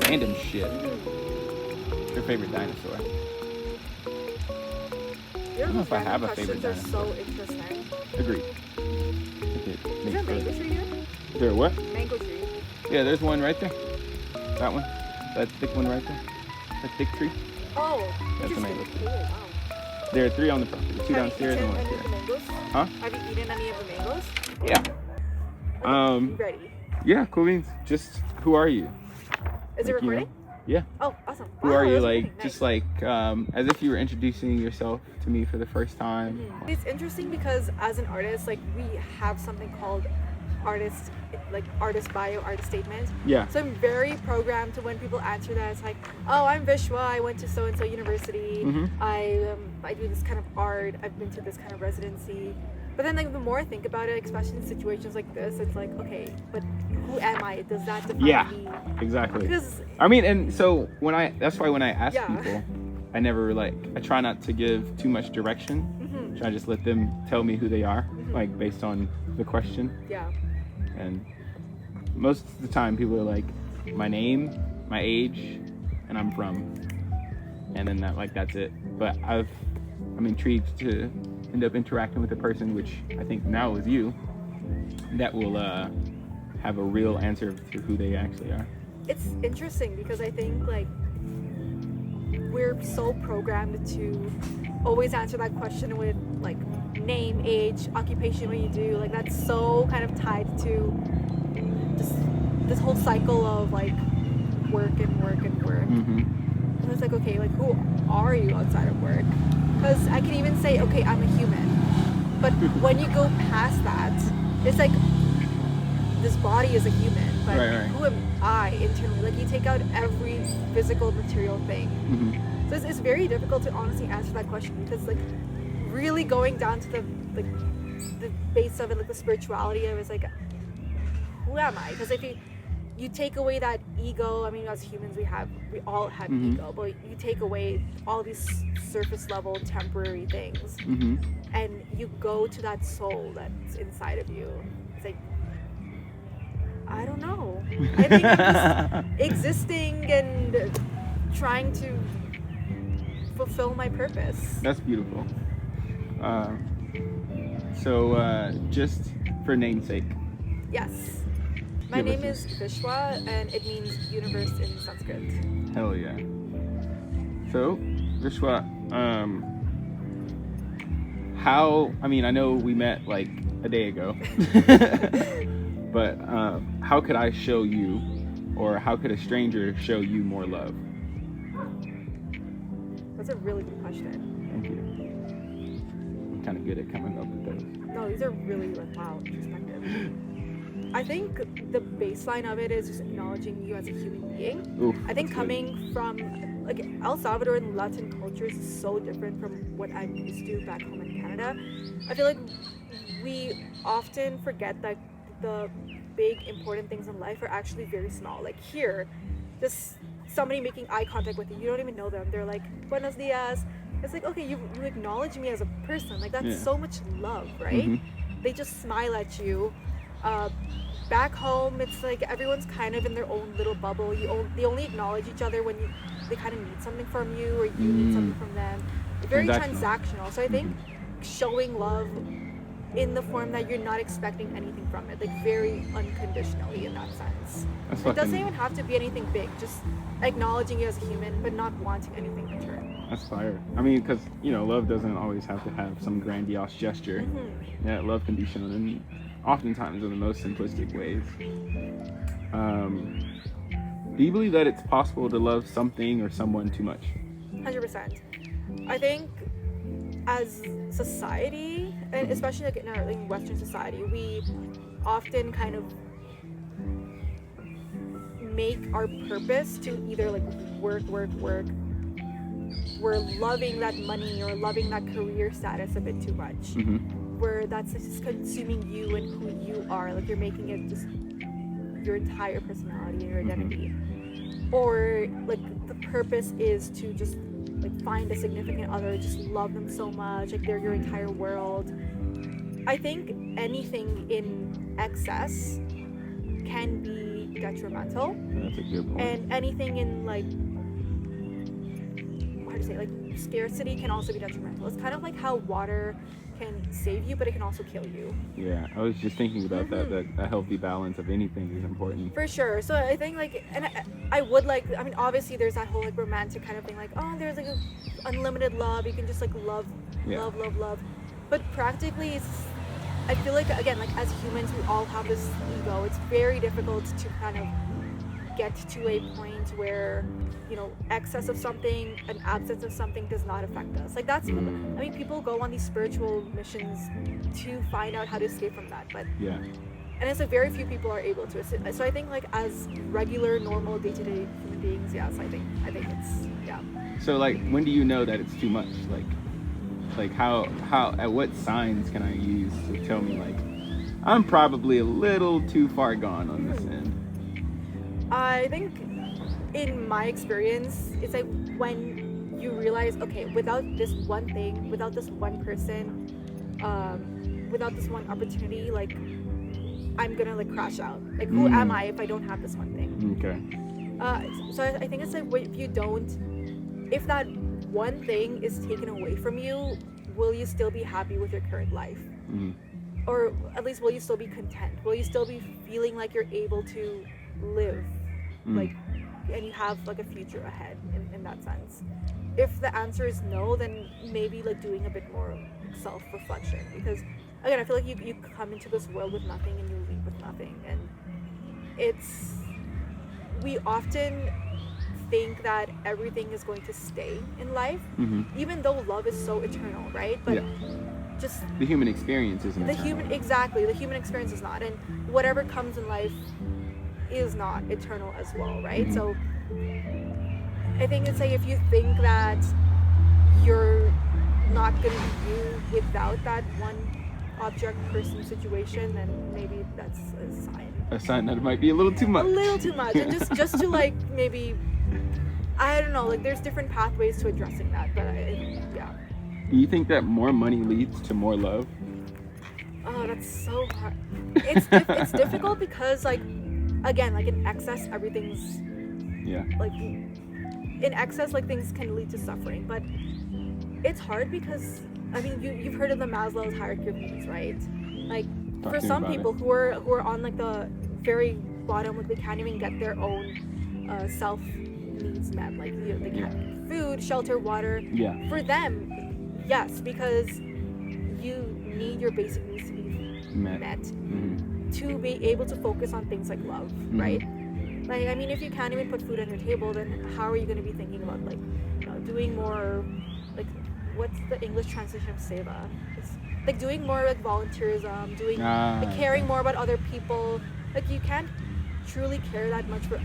random shit. Your favorite dinosaur? You know, know those if I have random a favorite questions are so dinosaur. interesting. Agreed. Is there a mango tree here? Is there a what? Mango tree. Yeah, there's one right there. That one. That thick one right there. That thick tree. Oh, That's a interesting. mango tree. Oh, wow. There are 3 on the property. 2 Have you downstairs eaten and 1 any here. of the mangoes? Huh? Have you eaten any of the mangoes? Yeah. Okay, ready. Yeah, cool beans. Just who are you? Is it Like, you know? recording? Yeah. Oh, awesome. Who Wow, are you? that's Like, recording. just Nice. like, as if you were introducing yourself to me for the first time. It's interesting because as an artist, like we have something called artist bio, artist statement. Yeah. So I'm very programmed to when people answer that, it's like, oh, I'm Vishwa, I went to so and so university, I do this kind of art, I've been to this kind of residency. But then like the more I think about it, especially in situations like this, it's like, okay, but who am I? Does that define me? Exactly. Because I mean, and so that's why when I ask Yeah. people, I never I try not to give too much direction. Try to just let them tell me who they are, like based on the question. yeah. And most of the time people are like, my name, my age, and I'm from, and then that's it. But I'm intrigued to end up interacting with a person, which I think now is you, that will have a real answer to who they actually are. It's interesting because I think like we're so programmed to always answer that question with like name, age, occupation, what you do. Like that's so kind of tied to this whole cycle of like work and work and work. And it's like, okay, like who are you outside of work? Because I can even say, okay, I'm a human. But when you go past that, it's like this body is a human, but Right. who am I internally? Like you take out every physical material thing. So it's very difficult to honestly answer that question because like really going down to the base of it, like the spirituality of it, is like, who am I? Because if you take away that ego, I mean, as humans we all have ego, but you take away all these surface level temporary things and you go to that soul that's inside of you. It's like, I don't know. I think I'm just existing and trying to fulfill my purpose. That's beautiful. So just for namesake. Yes. My name is Vishwa and it means universe in Sanskrit. Hell yeah. So, Vishwa, I know we met like a day ago, but how could I show you, or how could a stranger show you more love? That's a really good question. Thank you. I'm kind of good at coming up with those. No, these are really like, wow, introspective. I think the baseline of it is just acknowledging you as a human being. Oof, I think that's coming from like El Salvador and Latin cultures is so different from what I'm used to back home in Canada. I feel like we often forget that the big important things in life are actually very small. Like here, just somebody making eye contact with you don't even know them. They're like, buenos dias. It's like, okay, you acknowledge me as a person. Like that's so much love, right? They just smile at you. Back home, it's like everyone's kind of in their own little bubble. They only acknowledge each other when they kind of need something from you or you need something from them. Very transactional. So I think showing love in the form that you're not expecting anything from it, like very unconditionally in that sense. It doesn't even have to be anything big, just acknowledging you as a human but not wanting anything in return. That's fire. I mean, because love doesn't always have to have some grandiose gesture. Yeah, love can be shown in oftentimes in the most simplistic ways. Do you believe that it's possible to love something or someone too much? 100%. I think as society, and especially like in our Western society, we often kind of make our purpose to either like work. We're loving that money or loving that career status a bit too much. Where that's just consuming you and who you are. Like you're making it just your entire personality and your identity. Or like the purpose is to just like find a significant other, just love them so much, like they're your entire world. I think anything in excess can be detrimental. That's a good point. And anything in like, how to say, like scarcity can also be detrimental. It's kind of like how water can save you, but it can also kill you. Yeah, I was just thinking about that a healthy balance of anything is important. For sure. So I think like, and I would like, I mean, obviously there's that whole like romantic kind of thing, like, oh, there's like a unlimited love, you can just like love. But practically, I feel like, again, like as humans, we all have this ego. It's very difficult to kind of get to a point where, you know, excess of something, an absence of something does not affect us. Like that's, I mean, people go on these spiritual missions to find out how to escape from that. But and it's like very few people are able to. So I think like as regular, normal, day-to-day human beings, yes, I think it's, yeah. So like, when do you know that it's too much? Like how at what signs can I use to tell me like I'm probably a little too far gone on this end? I think in my experience, it's like when you realize, okay, without this one thing, without this one person, without this one opportunity, like I'm gonna like crash out. Like who am I if I don't have this one thing? Okay. So I think it's like if that one thing is taken away from you, will you still be happy with your current life? Or at least will you still be content? Will you still be feeling like you're able to live, like, and you have like a future ahead in that sense? If the answer is no, then maybe like doing a bit more self-reflection, because again, I feel like you come into this world with nothing and you leave with nothing, and we often think that everything is going to stay in life, even though love is so eternal, right? But just the human experience isn't the eternal. the human experience is not, and whatever comes in life is not eternal as well, right? So I think it's like if you think that you're not going to be you without that one object, person, situation, then maybe that's a sign that it might be a little too much. And just to like maybe, I don't know, like there's different pathways to addressing that, but Do you think that more money leads to more love? Oh, that's so hard. It's difficult because like, again, like in excess, everything's like in excess, like things can lead to suffering, but it's hard because I mean you've heard of the Maslow's hierarchy of needs, right? Like for some people who are on like the very bottom, like they can't even get their own self needs met, like they can't food, shelter, water. For them, yes, because you need your basic needs to be met. To be able to focus on things like love, right? Like, I mean, if you can't even put food on your table, then how are you going to be thinking about like, you know, doing more, like, what's the English translation of seva? It's like doing more like volunteerism, doing like caring more about other people. Like you can't truly care that much for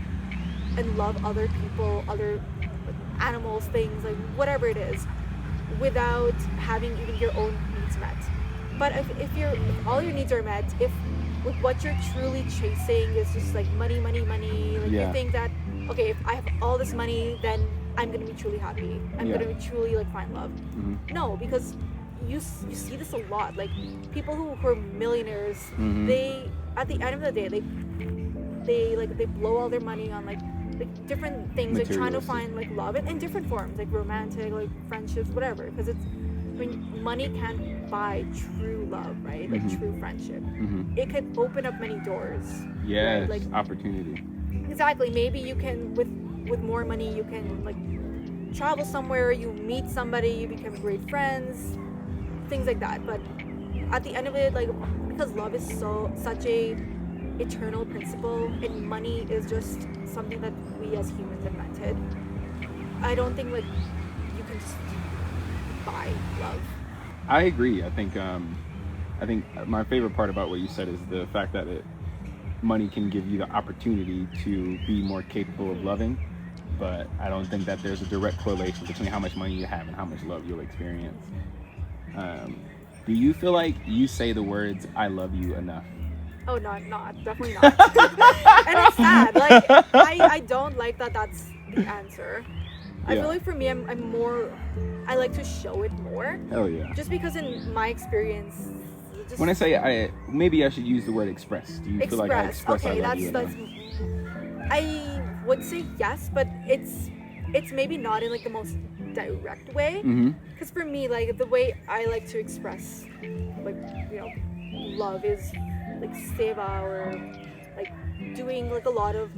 and love other people, other like, animals, things, like whatever it is, without having even your own needs met. But if all your needs are met, if with what you're truly chasing is just like money, like you think that, okay, if I have all this money, then I'm gonna be truly happy, I'm gonna be truly like find love. No, because you see this a lot, like people who are millionaires, they at the end of the day they blow all their money on like different things, like trying to find like love in different forms, like romantic, like friendships, whatever, because it's, I mean, money can't buy true love, right? Like true friendship. It could open up many doors. Yes, right? Like opportunity. Exactly. Maybe you can with more money you can like travel somewhere, you meet somebody, you become great friends, things like that. But at the end of it, like because love is such a eternal principle, and money is just something that we as humans invented. I don't think like you can just buy love. I agree. I think my favorite part about what you said is the fact that money can give you the opportunity to be more capable of loving, but I don't think that there's a direct correlation between how much money you have and how much love you'll experience. Do you feel like you say the words "I love you" enough? Oh, not definitely not. And it's sad. Like I don't like that. That's the answer. I feel like for me, I'm more. I like to show it more. Hell yeah. Just because in my experience, just When I say maybe I should use the word express. Do you feel like I express okay, I love you that's enough? I would say yes, but it's maybe not in like the most direct way. Mm-hmm. Because for me, like the way I like to express, like, you know, love is like seva, or like doing like a lot of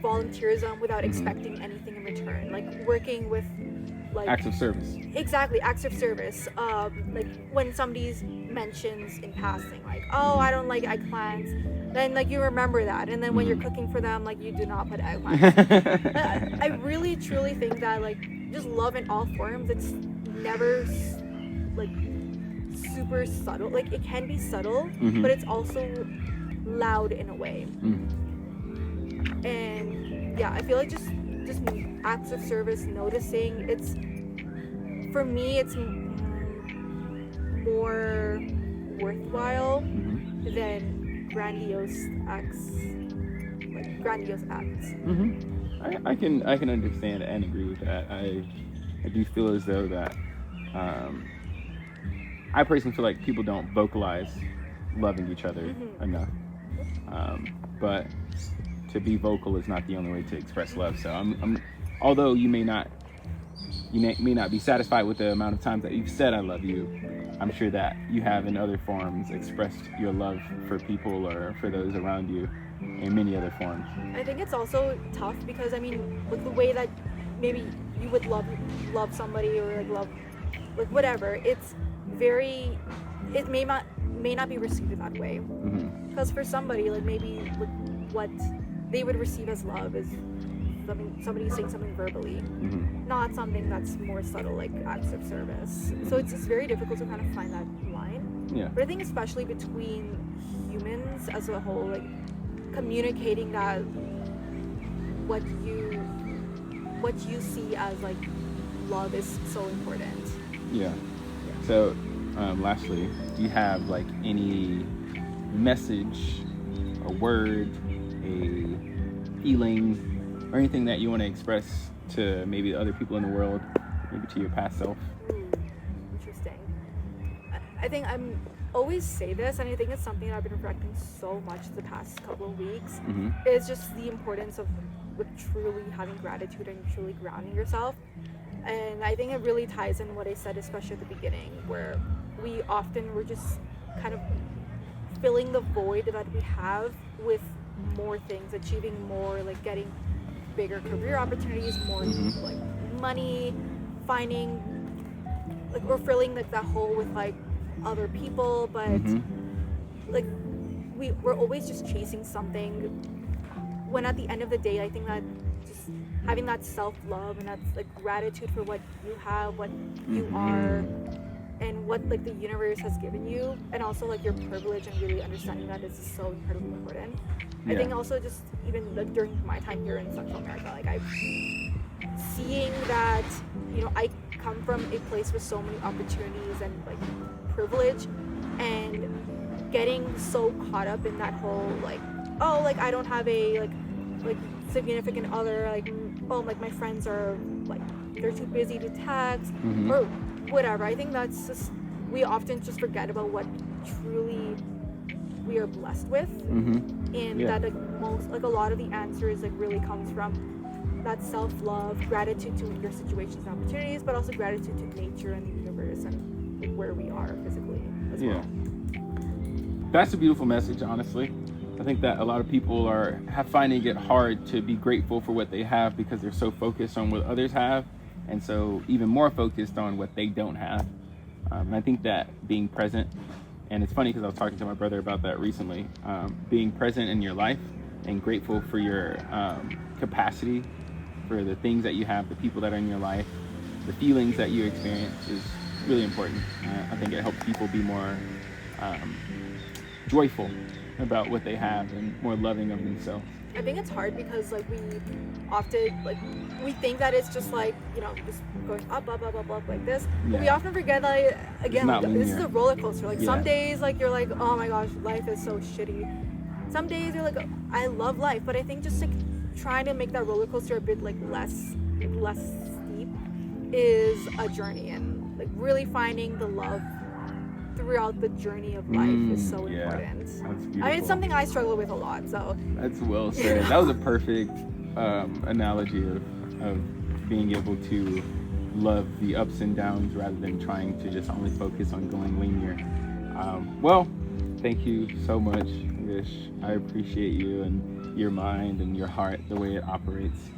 volunteerism without expecting anything in return, like working with like Acts of service. exactly, acts of service. Like when somebody mentions in passing, like, oh, I don't like eggplants, then like you remember that, and then when you're cooking for them, like you do not put eggplants. I really truly think that like just love in all forms, it's never like super subtle. Like it can be subtle, but it's also loud in a way. And yeah, I feel like just acts of service, noticing, it's for me it's more worthwhile than grandiose acts. I can understand and agree with that. I do feel as though that I personally feel like people don't vocalize loving each other enough. But to be vocal is not the only way to express love. So I'm although you may not be satisfied with the amount of times that you've said I love you, I'm sure that you have in other forms expressed your love for people or for those around you in many other forms. I think it's also tough because I mean, like the way that maybe you would love somebody, or like love, like whatever, it's very, it may not be received that way. Because for somebody, like maybe like what they would receive as love is somebody saying something verbally, not something that's more subtle, like acts of service. So it's just very difficult to kind of find that line. Yeah. But I think especially between humans as a whole, like communicating that what you see as like love is so important. Yeah. So lastly, do you have like any message, a word, a feeling, or anything that you want to express to maybe other people in the world, maybe to your past self? Interesting. I think I'm always say this, and I think it's something that I've been reflecting so much the past couple of weeks. It's just the importance of like, truly having gratitude and truly grounding yourself. And I think it really ties in what I said, especially at the beginning, where we often were just kind of filling the void that we have with more things, achieving more, like getting bigger career opportunities, more like money, finding like, or filling like that hole with like other people, but like we're always just chasing something, when at the end of the day I think that just having that self-love and that's like gratitude for what you have, what you are, and what like the universe has given you, and also like your privilege, and really understanding that is so incredibly important. I think also just even like, during my time here in Central America, like I'm seeing that, you know, I come from a place with so many opportunities and like privilege, and getting so caught up in that whole like, oh, like I don't have a like significant other, like, oh, like my friends are like they're too busy to text or whatever. I think that's just, we often just forget about what truly we are blessed with, and that like most, like a lot of the answers like really comes from that self-love, gratitude to your situations and opportunities, but also gratitude to nature and the universe and like, where we are physically as well. That's a beautiful message, honestly. I think that a lot of people are finding it hard to be grateful for what they have because they're so focused on what others have, and so even more focused on what they don't have. I think that being present, and it's funny because I was talking to my brother about that recently, being present in your life and grateful for your capacity, for the things that you have, the people that are in your life, the feelings that you experience is really important. I think it helps people be more joyful about what they have and more loving of themselves. I think it's hard because like we often like we think that it's just like, you know, just going up like this. But we often forget that again, like, this is a roller coaster. Like some days like you're like, oh my gosh, life is so shitty. Some days you're like, I love life. But I think just like trying to make that roller coaster a bit like less steep is a journey, and like really finding the love throughout the journey of life is so yeah. important. That's I beautiful. mean, it's something I struggle with a lot. So That's well said. That was a perfect analogy of being able to love the ups and downs rather than trying to just only focus on going linear. Well, thank you so much, Vish. I appreciate you and your mind and your heart, the way it operates.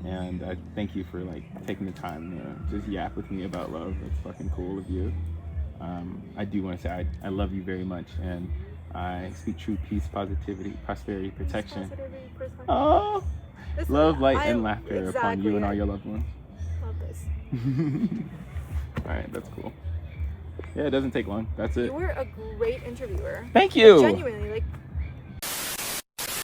And I thank you for like taking the time to just yap with me about love. That's fucking cool of you. I do want to say I love you very much, and I speak true peace, positivity, prosperity, protection. Oh, love, light, and laughter upon you and all your loved ones. Love this. All right, that's cool. Yeah, it doesn't take long. That's it. You were a great interviewer. Thank you. Genuinely, like